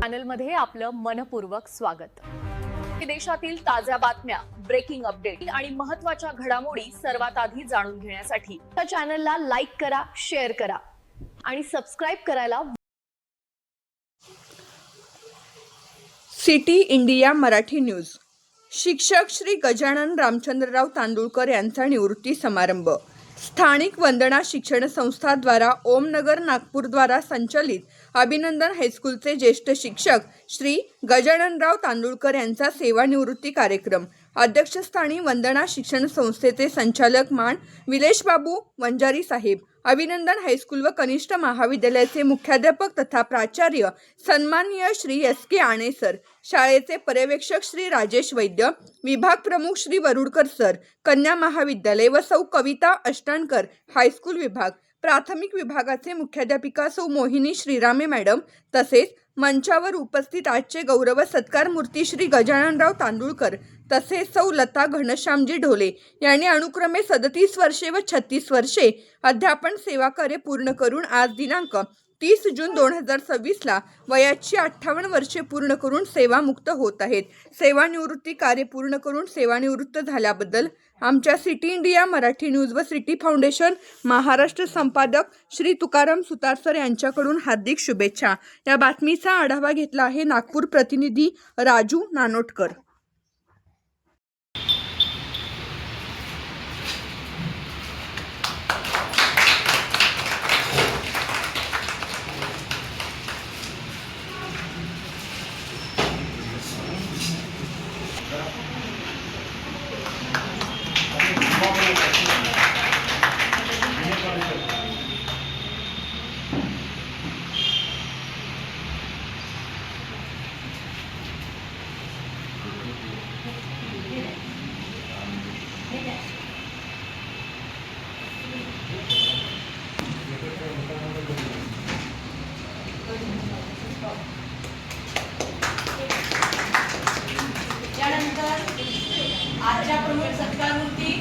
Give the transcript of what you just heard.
चॅनलमध्ये आपलं मनपूर्वक स्वागत। देशातील ताज्या बातम्या, ब्रेकिंग अपडेट आणि महत्त्वाच्या घडामोडी सर्वात आधी जाणून घेण्यासाठी या चॅनलला लाईक करा, शेअर करा आणि सबस्क्राइब करायला। City India Marathi news. शिक्षक श्री गजानन रामचंद्रराव तांदुळकर यांचा निवृत्ती समारंभ। स्थानिक वंदना शिक्षण संस्था द्वारा ओमनगर नागपूर द्वारा संचालित अभिनंदन हायस्कूलचे ज्येष्ठ शिक्षक श्री गजाननराव तांदुळकर यांचा सेवानिवृत्ती कार्यक्रम। अध्यक्षस्थानी वंदना शिक्षण संस्थेचे संचालक मान विलेश बाबू वंजारी साहेब, अभिनंदन हायस्कूल व कनिष्ठ महाविद्यालयाचे मुख्याध्यापक तथा प्राचार्य सन्माननीय श्री एस.के. आणे सर, शाळेचे पर्यवेक्षक श्री राजेश वैद्य, विभाग प्रमुख श्री वरुडकर सर, कन्या महाविद्यालय व सौ कविता अष्टाणकर हायस्कूल विभाग, प्राथमिक विभागाचे मुख्याध्यापिका सौ मोहिनी श्रीरामे मॅडम, तसेच मंचावर उपस्थित आजचे गौरव सत्कार मूर्ती श्री गजाननराव तांदुळकर तसेच सौ लता घनश्यामजी ढोले यांनी अनुक्रमे 37 वर्षे व 36 वर्षे अध्यापन सेवा कार्य पूर्ण करून आज दिनांक 30 जून 2026 ला वयाची 58 वर्षे पूर्ण करून सेवामुक्त होत आहेत। सेवानिवृत्ती कार्य पूर्ण करून सेवानिवृत्त झाल्याबद्दल आमच्या सिटी इंडिया मराठी न्यूज व सिटी फाउंडेशन महाराष्ट्र संपादक श्री तुकाराम सुतार सर यांच्याकडून हार्दिक शुभेच्छा। या बातमीचा आढावा घेतला आहे नागपूर प्रतिनिधी राजू नानोटकर। त्यानंतर आजच्या प्रमुख सत्कार मूर्ती